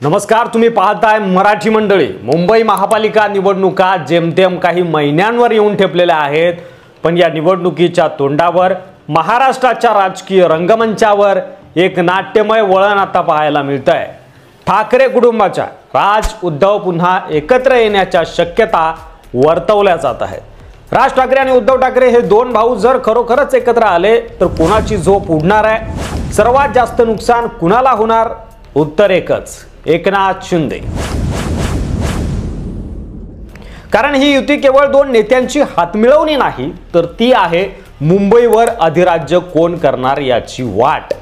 नमस्कार, तुम्ही पाहताय मराठी मंडळी। मुंबई महापालिका निवडणुका जेमतेम काही महिन्यांवर येऊन ठेपलेल्या आहेत, पण या निवडणुकीच्या तोंडावर महाराष्ट्राच्या राजकीय रंगमंचावर एक नाट्यमय वळण आता पाहायला मिळतंय। ठाकरे कुटुंबाच्या राज उद्धव पुन्हा एकत्र येण्याच्या शक्यता वर्तवल्या जात आहेत। राज ठाकरे आणि उद्धव ठाकरे हे दोन भाऊ जर खरोखरच एकत्र आले तर कोणाची झोप उडणार आहे? सर्वात जास्त नुकसान कुणाला होणार? उत्तर एकच, एकनाथ शिंदे। कारण ही युती केवळ दोन नेत्यांची हातमिळवणी नाही, तर ती आहे मुंबईवर अधिराज्य कोण करणार याची वाट।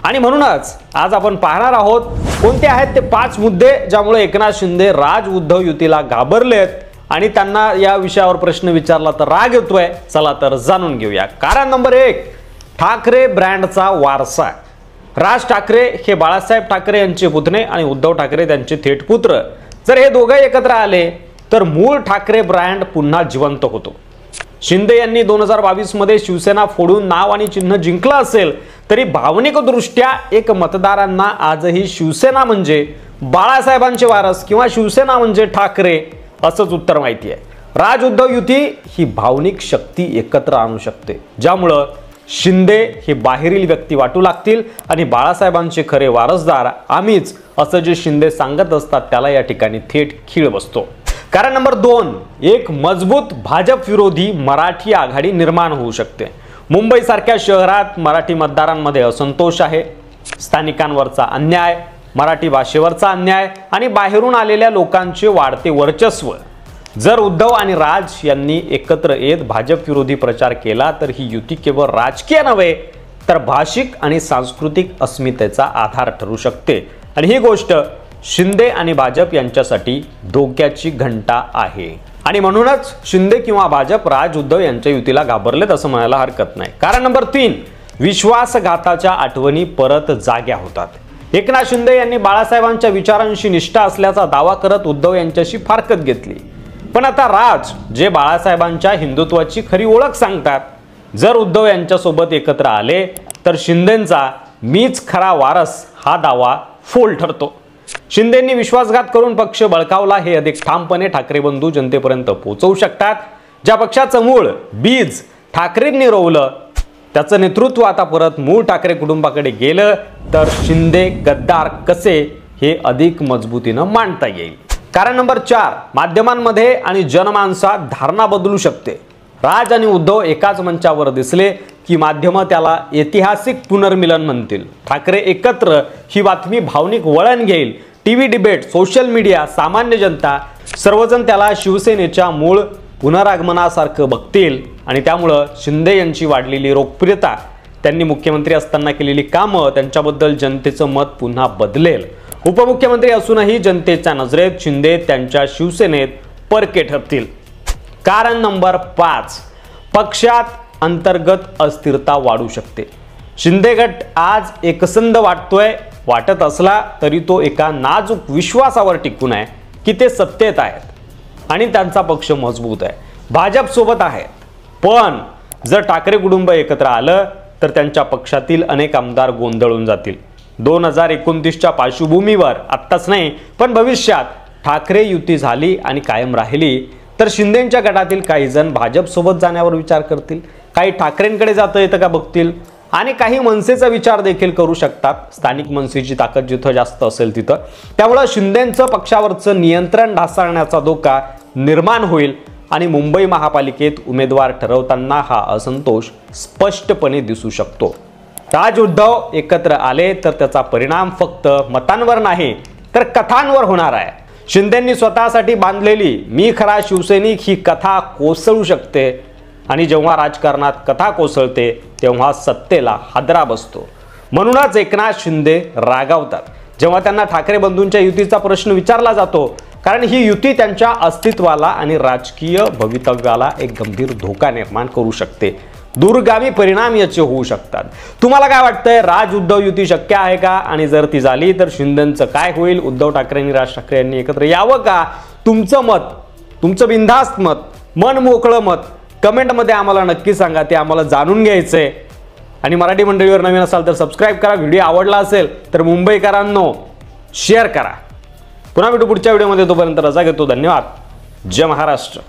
आणि म्हणूनच आज आपण पाहणार आहोत कोणते आहेत ते 5 मुद्दे ज्यामुळे एकनाथ शिंदे राज उद्धव युतीला घाबरलेत आणि त्यांना या विषयावर प्रश्न विचारला तर राग येतोय। चला तर जाणून घेऊया। कारण नंबर 1, ठाकरे ब्रँडचा वारसा। राज ठाकरे हे बाळासाहेब ठाकरे यांचे पुतणे आणि उद्धव ठाकरे त्यांचे थेट पुत्र। जर हे दोघे एकत्र आले तर मूळ ठाकरे ब्रँड पुन्हा जिवंत होतो। शिंदे यांनी 2022 मध्ये शिवसेना फोडून नाव आणि चिन्ह जिंकलं असेल तरी भावनिकदृष्ट्या एक मतदारांना आजही शिवसेना म्हणजे बाळासाहेबांचे वारस किंवा शिवसेना म्हणजे ठाकरे असंच उत्तर माहिती आहे। राज उद्धव युती ही भावनिक शक्ती एकत्र आणू शकते, ज्यामुळे शिंदे हे बाहेरील व्यक्ती वाटू लागतील आणि बाळासाहेबांचे खरे वारसदार आम्हीच असं जे शिंदे सांगत असतात त्याला या ठिकाणी थेट खीळ बसतो। कारण नंबर 2, एक मजबूत भाजप विरोधी मराठी आघाडी निर्माण होऊ शकते। मुंबई सारख्या शहरात मराठी मतदारांमध्ये असंतोष आहे, स्थानिकांवरचा अन्याय, मराठी भाषेवरचा अन्याय आणि बाहेरून आलेल्या लोकांचे वाढते वर्चस्व। जर उद्धव आणि राज यांनी एकत्र येत भाजप विरोधी प्रचार केला तर ही युती केवळ राजकीय नव्हे तर भाषिक आणि सांस्कृतिक अस्मितेचा आधार ठरू शकते। आणि ही गोष्ट शिंदे आणि भाजप यांच्यासाठी धोक्याची घंटा आहे। आणि म्हणूनच शिंदे किंवा भाजप राज उद्धव यांच्या युतीला घाबरलेत असं म्हणायला हरकत नाही। कारण नंबर 3, विश्वासघाताच्या आठवणी परत जाग्या होतात। एकनाथ शिंदे यांनी बाळासाहेबांच्या विचारांशी निष्ठा असल्याचा दावा करत उद्धव यांच्याशी फारकत घेतली, पण आता राज जे बाळासाहेबांच्या हिंदुत्वाची खरी ओळख सांगतात, जर उद्धव यांच्यासोबत एकत्र आले तर शिंदेंचा मीच खरा वारस हा दावा फोल ठरतो। शिंदेंनी विश्वासघात करून पक्ष बळकावला हे अधिक ठामपणे ठाकरे बंधू जनतेपर्यंत पोहोचवू शकतात। ज्या पक्षाचं मूळ बीज ठाकरेंनी रोवलं त्याचं नेतृत्व आता परत मूळ ठाकरे कुटुंबाकडे गेलं तर शिंदे गद्दार कसे हे अधिक मजबूतीनं मांडता येईल। कारण नंबर 4, माध्यमांमध्ये आणि जनमानसात धारणा बदलू शकते। राज आणि उद्धव एकाच मंचावर दिसले की माध्यम त्याला ऐतिहासिक पुनर्मिलन म्हणतील। ठाकरे एकत्र ही बातमी भावनिक वळण घेईल। टीव्ही डिबेट, सोशल मीडिया, सामान्य जनता सर्वजण त्याला शिवसेनेच्या मूळ पुनरागमनासारखं बघतील आणि त्यामुळे शिंदे यांची वाढलेली लोकप्रियता, त्यांनी मुख्यमंत्री असताना केलेली कामं, त्यांच्याबद्दल जनतेचं मत पुन्हा बदलेल। उपमुख्यमंत्री असूनही जनतेच्या नजरेत शिंदे त्यांच्या शिवसेनेत परके ठरतील। कारण नंबर 5, पक्षात अंतर्गत अस्थिरता वाढू शकते। शिंदे गट आज एकसंध वाटत असला तरी तो एका नाजूक विश्वासावर टिकून आहे की ते सत्तेत आहेत आणि त्यांचा पक्ष मजबूत आहे, भाजप सोबत आहेत। पण जर ठाकरे कुटुंब एकत्र आलं तर त्यांच्या पक्षातील अनेक आमदार गोंधळून जातील। 2029च्या पार्श्वभूमीवर आत्ताच नाही पण भविष्यात ठाकरे युती झाली आणि कायम राहिली तर शिंदेंच्या गटातील काही जण भाजप सोबत जाण्यावर विचार करतील, काही ठाकरेंकडे जाता येतं का बघतील आणि काही मनसेचा विचार देखील करू शकतात। स्थानिक मनसेची ताकद जिथं जास्त असेल तिथं, त्यामुळे शिंदेंचं पक्षावरचं नियंत्रण ढासळण्याचा धोका निर्माण होईल आणि मुंबई महापालिकेत उमेदवार ठरवताना हा असंतोष स्पष्टपणे दिसू शकतो। राज उद्धव एकत्र आले तर त्याचा परिणाम फक्त मतांवर नाही तर कथांवर होणार आहे। शिंदेंनी स्वतःसाठी बांधलेली मी खरा शिवसैनिक ही कथा कोसळू शकते आणि जेव्हा राजकारणात कथा कोसळते तेव्हा सत्तेला हादरा बसतो। म्हणूनच एकनाथ शिंदे रागावतात जेव्हा त्यांना ठाकरे बंधूंच्या युतीचा प्रश्न विचारला जातो, कारण ही युती त्यांच्या अस्तित्वाला आणि राजकीय भवितव्याला एक गंभीर धोका निर्माण करू शकते। दूरगामी परिणाम याचे होऊ शकतात। तुम्हाला काय वाटतंय, राज उद्धव युती शक्य आहे का? आणि जर ती झाली तर शिंदेंचं काय होईल? उद्धव ठाकरे आणि राज ठाकरे यांनी एकत्र यावं का? तुमचं मत, तुमचं बिनधास्त मत, मन मोकळं मत कमेंटमध्ये आम्हाला नक्की सांगा, ते आम्हाला जाणून घ्यायचंय। आणि मराठी मंडळीवर नवीन असाल तर सबस्क्राइब करा, व्हिडिओ आवडला असेल तर मुंबईकरांनो शेअर करा। पुन्हा भेटू पुढच्या व्हिडिओमध्ये, तोपर्यंत रजा घेतो. धन्यवाद. जय महाराष्ट्र.